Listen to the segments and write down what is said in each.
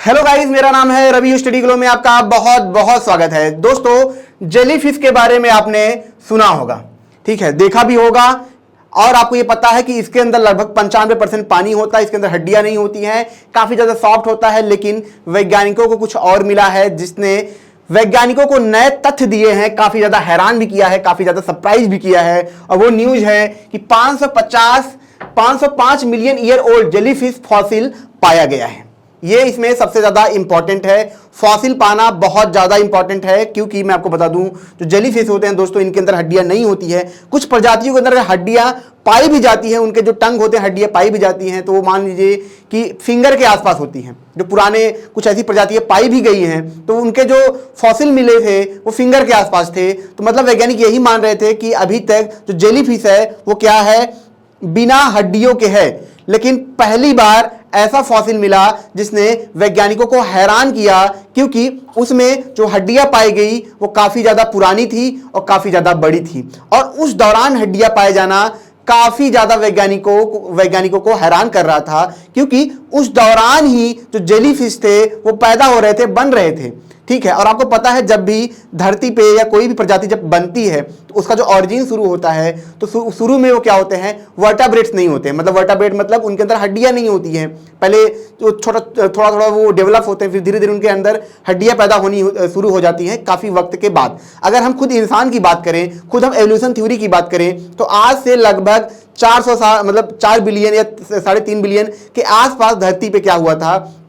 Hello guys, मेरा नाम है रवि। स्टडी ग्लो में आपका बहुत बहुत स्वागत है। दोस्तों, जेलीफिश के बारे में आपने सुना होगा, ठीक है, देखा भी होगा, और आपको ये पता है कि इसके अंदर लगभग 95% पानी होता है, इसके अंदर हड्डियां नहीं होती हैं, काफी ज्यादा सॉफ्ट होता है। लेकिन वैज्ञानिकों को कुछ और मिला है जिसने वैज्ञानिकों को नए तथ्य दिए हैं, काफी ज्यादा हैरान भी किया है, काफी ज्यादा सरप्राइज भी किया है। और वो न्यूज है कि 505 million year old jellyfish fossil पाया गया है। ये इसमें सबसे ज्यादा इंपॉर्टेंट है, फॉसिल पाना बहुत ज्यादा इंपॉर्टेंट है, क्योंकि मैं आपको बता दूं जो जेलीफिश होते हैं दोस्तों, इनके अंदर हड्डियां नहीं होती है। कुछ प्रजातियों के अंदर हड्डियां पाई भी जाती हैं, उनके जो टंग होते हैं हड्डियां पाई भी जाती हैं, तो वो मान लीजिए कि फिंगर के आसपास होती हैं। जो पुराने कुछ ऐसी प्रजातियां पाई भी गई हैं, तो उनके जो फॉसिल मिले थे वो फिंगर के आसपास थे। तो मतलब वैज्ञानिक यही मान रहे थे कि अभी तक जो जेलीफिश है वो क्या है, बिना हड्डियों के है। लेकिन पहली बार ऐसा फॉसिल मिला जिसने वैज्ञानिकों को हैरान किया, क्योंकि उसमें जो हड्डियां पाई गई वो काफी ज्यादा पुरानी थी और काफी ज्यादा बड़ी थी। और उस दौरान हड्डियां पाए जाना काफी ज्यादा वैज्ञानिकों को हैरान कर रहा था, क्योंकि उस दौरान ही जो जेलीफिश थे वो पैदा हो रहे थे, बन रहे थे, ठीक है। और आपको पता है जब भी धरती पे या कोई भी प्रजाति जब बनती है तो उसका जो ऑरिजिन शुरू होता है, तो शुरू में वो क्या होते हैं, वर्टेब्रेट्स नहीं होते हैं। मतलब वर्टेब्रेट मतलब उनके अंदर हड्डियां नहीं होती हैं। पहले तो थोड़ा थोड़ा वो डेवलप होते हैं, फिर धीरे धीरे उनके अंदर हड्डियां पैदा होनी शुरू हो जाती हैं काफी वक्त के बाद। अगर हम खुद इंसान की बात करें, खुद हम एवोल्यूशन थ्योरी की बात करें, तो आज से लगभग 400 साल, मतलब 4 बिलियन या 3.5 बिलियन के आसपास धरती पे क्या हुआ था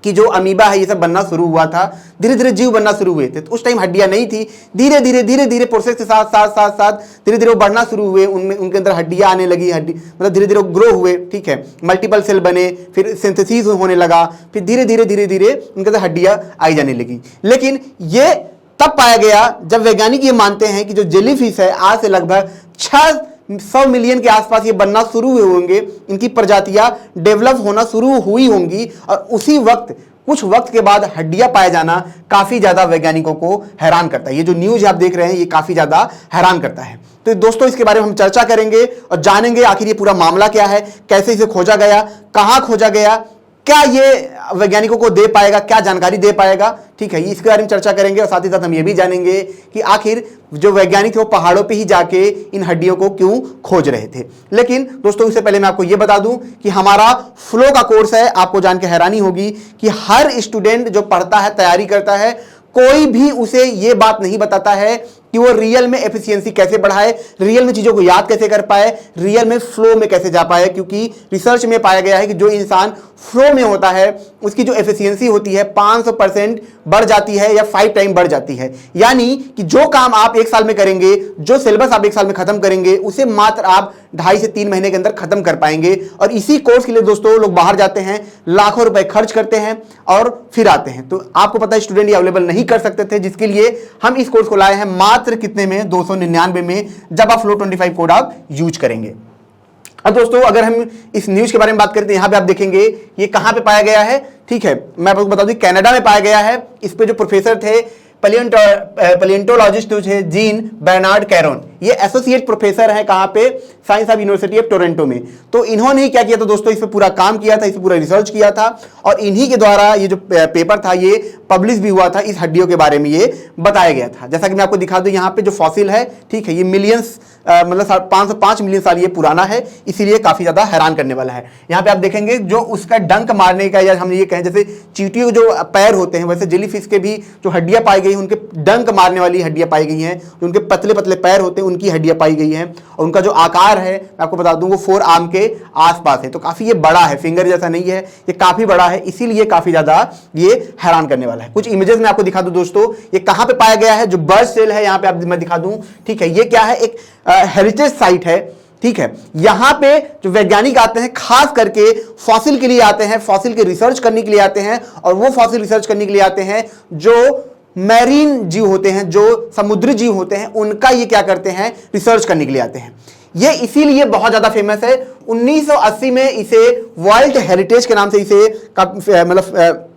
कि जो अमीबा है ये सब बनना शुरू हुआ था, धीरे धीरे जीव बनना शुरू हुए थे। तो उस टाइम हड्डियां नहीं थी, धीरे धीरे प्रोसेस के साथ धीरे धीरे वो बढ़ना शुरू हुए, उनमें उनके अंदर हड्डियां आने लगी, हड्डी मतलब धीरे धीरे ग्रो हुए, ठीक है, मल्टीपल सेल बने, फिर सिंथेसिस होने लगा, फिर धीरे धीरे उनके अंदर हड्डियां आई जाने लगी। लेकिन ये तब पाया गया जब वैज्ञानिक ये मानते हैं कि जो जेलीफिश है आज से लगभग 600 मिलियन के आसपास ये बनना शुरू हुए होंगे, इनकी प्रजातियां डेवलप होना शुरू हुई होंगी। और उसी वक्त कुछ वक्त के बाद हड्डियां पाए जाना काफी ज्यादा वैज्ञानिकों को हैरान करता है। ये जो न्यूज आप देख रहे हैं ये काफी ज्यादा हैरान करता है। तो दोस्तों, इसके बारे में हम चर्चा करेंगे और जानेंगे आखिर ये पूरा मामला क्या है, कैसे इसे खोजा गया, कहां खोजा गया, क्या ये वैज्ञानिकों को दे पाएगा, क्या जानकारी दे पाएगा, ठीक है, इसके बारे में चर्चा करेंगे। और साथ ही साथ हम ये भी जानेंगे कि आखिर जो वैज्ञानिक थे वो पहाड़ों पे ही जाके इन हड्डियों को क्यों खोज रहे थे। लेकिन दोस्तों, इससे पहले मैं आपको ये बता दूं कि हमारा फ्लो का कोर्स है। आपको जान के हैरानी होगी कि हर स्टूडेंट जो पढ़ता है, तैयारी करता है, कोई भी उसे ये बात नहीं बताता है कि वो रियल में एफिशिएंसी कैसे बढ़ाए, रियल में चीजों को याद कैसे कर पाए, रियल में फ्लो में कैसे जा पाए। क्योंकि रिसर्च में पाया गया है कि जो इंसान फ्लो में होता है उसकी जो एफिशिएंसी होती है 500% बढ़ जाती है या 5 टाइम बढ़ जाती है। यानी कि जो काम आप 1 साल में करेंगे, जो सिलेबस आप 1 साल में खत्म करेंगे, उसे मात्र आप 2.5 से 3 महीने के अंदर खत्म कर पाएंगे। और इसी कोर्स के लिए दोस्तों लोग बाहर जाते हैं, लाखों रुपए खर्च करते हैं और फिर आते हैं। तो आपको पता है स्टूडेंट ये अवेलेबल नहीं कर सकते थे, जिसके लिए हम इस कोर्स को लाए हैं मात्र कितने में, 299 में, जब आप फ्लो 25 कोड आप यूज करेंगे। अब दोस्तों, अगर हम इस न्यूज के बारे में बात करते हैं, यहां पे आप देखेंगे ये कहां पे पाया गया है, ठीक है, मैं आपको बता दूं कनाडा में पाया गया है। इस पे जो प्रोफेसर थे पैलियोंटोलॉजिस्ट थे जीन बर्नार्ड कैरोन, ये एसोसिएट प्रोफेसर हैं कहां पे, science of university of Toronto में। तो इन्होंने क्या किया था दोस्तों, इस पे पूरा काम किया था, इस पे पूरा रिसर्च किया था, और इन्हीं के द्वारा ये जो पेपर था ये पब्लिश भी हुआ था। इस हड्डियों के बारे में ये बताया गया था। जैसा कि मैं आपको दिखा दूं, यहाँ पे जो फॉसिल है, ठीक है, ये मिलियंस मतलब 505 मिलियन साल ये पुराना है, इसीलिए काफी ज्यादा हैरान करने वाला है। यहाँ पे आप देखेंगे जो उसका डंक मारने का, या हम ये कहें जैसे चींटियों के जो पैर होते हैं, वैसे जेलीफिश के भी जो हड्डियां पाई गई, उनके डंक मारने वाली हड्डियां पाई गई हैं, उनके पतले पतले पैर होते हैं, उनकी हड्डियां पाई गई हैं। और उनका जो आकार है मैं आपको बता दूं वो 4 आर्म के आसपास है। तो काफी ये बड़ा है, फिंगर जैसा नहीं है, ये काफी बड़ा है, इसीलिए काफी ज्यादा ये हैरान करने वाला है। कुछ इमेजेस में आपको दिखा दूं दोस्तों, ये कहां पे पाया गया है, जो बर्ड सेल है यहाँ पे आप मैं दिखा दूं, ठीक है, ये क्या है, एक हेरिटेज साइट है, ठीक है। यहां पे जो वैज्ञानिक आते हैं खास करके फॉसिल के लिए आते हैं, फॉसिल के रिसर्च करने के लिए आते हैं, और वो फॉसिल रिसर्च करने के लिए आते हैं जो मैरीन जीव होते हैं, जो समुद्री जीव होते हैं, उनका ये क्या करते हैं, रिसर्च करने के लिए आते हैं। ये इसीलिए बहुत ज्यादा फेमस है। 1980 में इसे वर्ल्ड हेरिटेज के नाम से इसे मतलब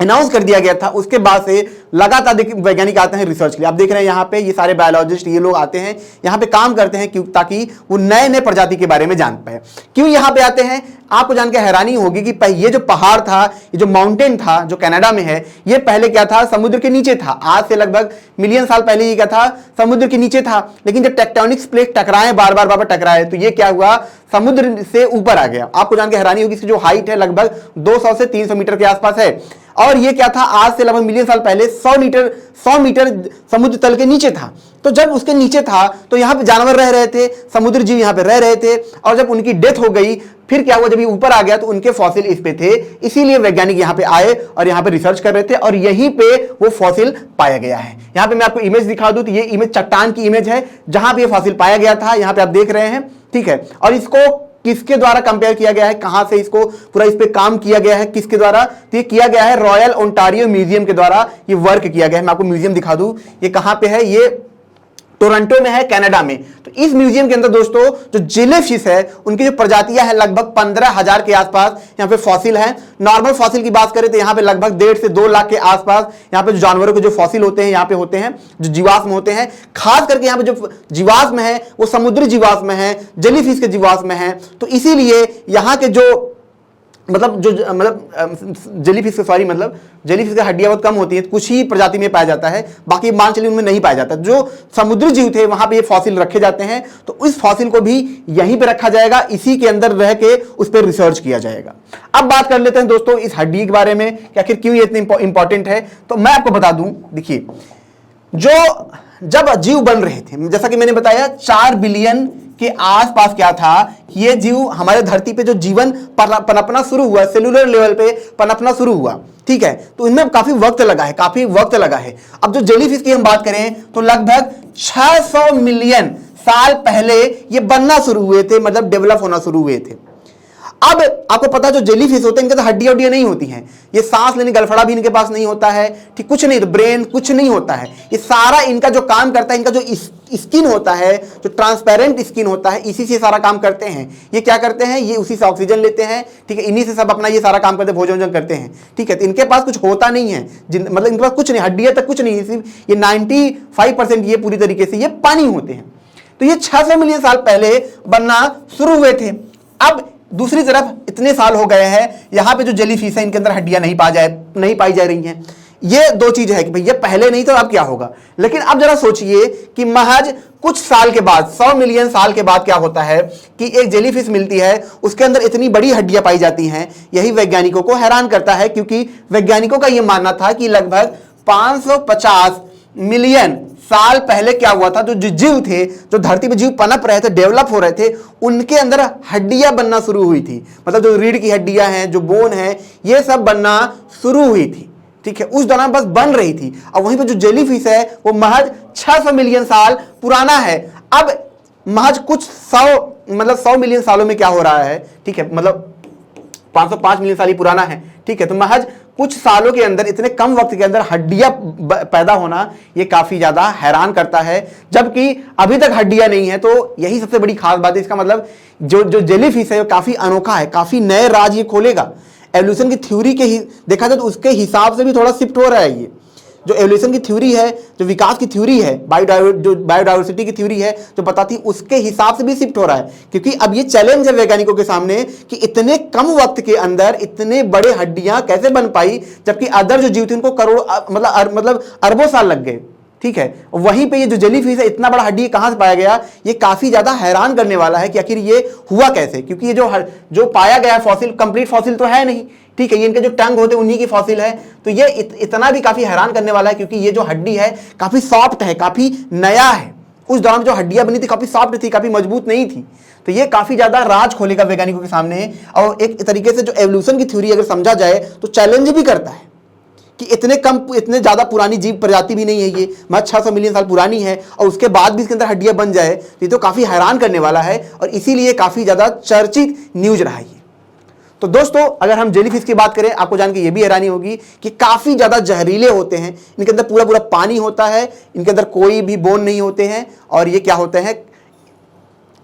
अनाउंस कर दिया गया था। उसके बाद से लगातार वैज्ञानिक आते हैं रिसर्च के लिए। आप देख रहे हैं यहाँ पे ये सारे बायोलॉजिस्ट ये लोग आते हैं यहाँ पे काम करते हैं, क्यों? ताकि वो नए नए प्रजाति के बारे में जान पाए। क्यों यहाँ पे आते हैं? आपको जान के हैरानी होगी कि ये जो पहाड़ था, ये जो माउंटेन था जो कनाडा में है, ये पहले क्या था? समुद्र के नीचे था। आज से लगभग मिलियन साल पहले ये क्या था? समुद्र के नीचे था। लेकिन जब टेक्टोनिक प्लेट टकराए, बार बार टकराए, तो ये क्या हुआ? समुद्र से ऊपर आ गया। आपको जान के हैरानी होगी इसकी जो हाइट है लगभग 200 से 300 मीटर के आसपास है। और ये क्या था? आज से लगभग मिलियन साल पहले 100 मीटर समुद्र तल के नीचे था। तो जब उसके नीचे था तो यहाँ पे जानवर रह रहे थे, समुद्र जीव यहाँ पे रह रहे थे, और जब उनकी डेथ हो गई फिर क्या हुआ? जब ये ऊपर आ गया तो उनके फॉसिल इस पे थे। इसीलिए वैज्ञानिक यहाँ पे आए और यहाँ पे रिसर्च कर रहे थे, और यहीं पे वो फॉसिल पाया गया है। यहाँ पे मैं आपको इमेज दिखा दूं तो ये इमेज चट्टान की इमेज है जहां पे ये फॉसिल पाया गया था। यहाँ पे आप देख रहे हैं, ठीक है। और इसको किसके द्वारा कंपेयर किया गया है? कहां से इसको पूरा इस पे काम किया गया है? किसके द्वारा? तो ये किया गया है रॉयल ओंटारियो म्यूजियम के द्वारा ये वर्क किया गया है। मैं आपको म्यूजियम दिखा दूं, ये कहां पे है? ये टोरंटो में है, कनाडा में। तो इस म्यूजियम के अंदर दोस्तों जो जेलीफिश है उनकी जो प्रजातियां हैं लगभग 15,000 के आसपास यहाँ पे फॉसिल है। नॉर्मल फॉसिल की बात करें तो यहाँ पे लगभग 1.5 से 2 लाख के आसपास यहाँ पे जो जानवरों के जो फॉसिल होते हैं यहाँ पे होते हैं, जो जीवाश्म होते हैं। खास करके यहाँ पे जो जीवाश्म है वो समुद्री जीवाश्म है, जेलीफिश के जीवाश्म है। तो इसीलिए यहाँ के जो जेलीफिश की हड्डियां बहुत कम होती है, कुछ ही प्रजाति में पाया जाता है, बाकी मान चलिए उनमें नहीं पाया जाता। जो समुद्री जीव थे वहां पे ये फॉसिल रखे जाते हैं, तो इस फॉसिल को भी यहीं पे रखा जाएगा, इसी के अंदर रह के उस पर रिसर्च किया जाएगा। अब बात कर लेते हैं दोस्तों इस हड्डी के बारे में कि आखिर क्यों ये इतनी इंपॉर्टेंट है। तो मैं आपको बता दूं, देखिए जब जीव बन रहे थे, जैसा कि मैंने बताया 4 बिलियन के आसपास क्या था, ये जीव हमारे धरती पे जो जीवन पनपना शुरू हुआ, सेलुलर लेवल पे पनपना शुरू हुआ, ठीक है। तो इनमें काफी वक्त लगा है। अब जो जेलीफिश की हम बात करें तो लगभग 600 मिलियन साल पहले ये बनना शुरू हुए थे, मतलब डेवलप होना शुरू हुए थे। अब आपको पता है जो जेलीफिश होते हैं इनके तो हड्डियां नहीं होती हैं, ये सांस लेने गलफड़ा भी इनके पास नहीं होता है, ठीक, कुछ नहीं, ब्रेन कुछ नहीं होता है। ये सारा इनका जो काम करता है, इनका जो स्किन होता है, जो ट्रांसपेरेंट स्किन होता है, इसी से सारा काम करते हैं। ये क्या करते हैं? ये उसी से ऑक्सीजन लेते हैं, ठीक है, इन्हीं से सब अपना ये सारा काम करते हैं, भोजन करते हैं, ठीक है। तो इनके पास कुछ होता नहीं है, मतलब इनके पास कुछ नहीं, हड्डियां तक कुछ नहीं, सिर्फ ये 95% ये पूरी तरीके से ये पानी होते हैं। तो ये 600 मिलियन साल पहले बनना शुरू हुए थे। अब दूसरी तरफ इतने साल हो गए हैं, यहां पे जो जेलीफिश है इनके अंदर हड्डियां नहीं पाई जा रही हैं। ये दो चीजें हैं कि भैया पहले नहीं तो अब क्या होगा। लेकिन अब जरा सोचिए कि महज कुछ साल के बाद, 100 मिलियन साल के बाद क्या होता है कि एक जेलीफिश मिलती है, उसके अंदर इतनी बड़ी हड्डियां पाई जाती हैं। यही वैज्ञानिकों को हैरान करता है, क्योंकि वैज्ञानिकों का यह मानना था कि लगभग 550 मिलियन साल पहले क्या हुआ था, जो जीव थे, जो धरती पे जीव पनप रहे थे, डेवलप हो रहे थे, उनके अंदर हड्डियां बनना शुरू हुई थी। मतलब जो रीढ़ की हड्डियां हैं, जो बोन है, ये सब बनना शुरू हुई थी, ठीक है, उस दौरान बस बन रही थी। और वहीं पे जो जेलीफिश है वो महज 600 मिलियन साल पुराना है। अब महज कुछ 100 मिलियन सालों में क्या हो रहा है, ठीक है, मतलब 505 मिलियन साल ही पुराना है, ठीक है। तो महज कुछ सालों के अंदर, इतने कम वक्त के अंदर हड्डियां पैदा होना, ये काफी ज्यादा हैरान करता है। जबकि अभी तक हड्डियां नहीं है, तो यही सबसे बड़ी खास बात है। इसका मतलब जो जेलीफिश है वो काफी अनोखा है, काफी नए राज ये खोलेगा। एवोल्यूशन की थ्योरी के ही देखा जाए तो उसके हिसाब से भी थोड़ा शिफ्ट हो रहा है। ये जो एवोल्यूशन की थ्योरी है, जो विकास की थ्योरी है, बायोडाइवर्सिटी की थ्योरी है, जो बताती, उसके हिसाब से भी शिफ्ट हो रहा है। क्योंकि अब ये चैलेंज है वैज्ञानिकों के सामने कि इतने कम वक्त के अंदर इतने बड़े हड्डियां कैसे बन पाई, जबकि अदर जो जीव थे उनको मतलब अरबों साल लग गए, ठीक है। वहीं पे ये जो जेलीफिश है, इतना बड़ा हड्डी कहां से पाया गया, ये काफी ज्यादा हैरान करने वाला है कि आखिर ये हुआ कैसे। क्योंकि ये जो पाया गया फॉसिल, कंप्लीट फॉसिल तो है नहीं, ठीक है, ये इनके जो टंग होते हैं उन्हीं की फॉसिल है। तो ये इतना भी काफी हैरान करने वाला है, क्योंकि ये जो हड्डी है काफी सॉफ्ट है, काफी नया है। उस दौरान जो हड्डियां बनी थी काफी सॉफ्ट थी, काफी मजबूत नहीं थी। तो ये काफी ज्यादा राज खोलेगा वैज्ञानिकों के सामने। और एक तरीके से जो एवोल्यूशन की थ्योरी अगर समझा जाए तो चैलेंज भी करता है कि इतने ज्यादा पुरानी जीव प्रजाति भी नहीं है, ये महज 600 मिलियन साल पुरानी है, और उसके बाद भी इसके अंदर हड्डियां बन जाए, तो ये तो काफी हैरान करने वाला है। और इसीलिए काफी ज्यादा चर्चित न्यूज रहा है। तो दोस्तों अगर हम जेलीफिश की बात करें, आपको जान के ये भी हैरानी होगी कि काफी ज्यादा जहरीले होते हैं। इनके अंदर पूरा पानी होता है, इनके अंदर कोई भी बोन नहीं होते हैं, और ये क्या होते हैं,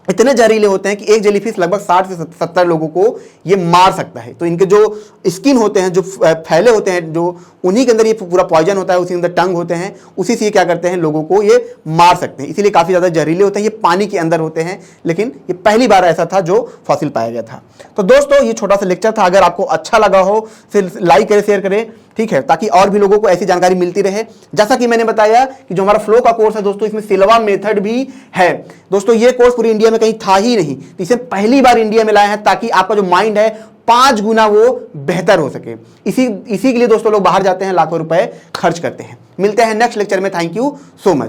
इतने जहरीले होते हैं कि एक जेलीफिश लगभग 60 से 70 लोगों को ये मार सकता है। तो इनके जो स्किन होते हैं, जो फैले होते हैं, जो उन्हीं के अंदर ये पूरा पॉइजन होता है, उसी के अंदर टंग होते हैं, उसी से ये क्या करते हैं, लोगों को ये मार सकते हैं। इसीलिए काफ़ी ज़्यादा जहरीले होते हैं। ये पानी के अंदर होते हैं, लेकिन ये पहली बार ऐसा था जो फॉसिल पाया गया था। तो दोस्तों ये छोटा सा लेक्चर था। अगर आपको अच्छा लगा हो फिर लाइक करें, शेयर करें, ठीक है, ताकि और भी लोगों को ऐसी जानकारी मिलती रहे। जैसा कि मैंने बताया कि जो हमारा फ्लो का कोर्स है दोस्तों, इसमें सिल्वा मेथड भी है दोस्तों। ये कोर्स पूरी इंडिया में कहीं था ही नहीं, तो इसे पहली बार इंडिया में लाए हैं ताकि आपका जो माइंड है 5 गुना वो बेहतर हो सके। इसी के लिए दोस्तों लोग बाहर जाते हैं, लाखों रुपए खर्च करते हैं। मिलते हैं नेक्स्ट लेक्चर में। Thank you so much.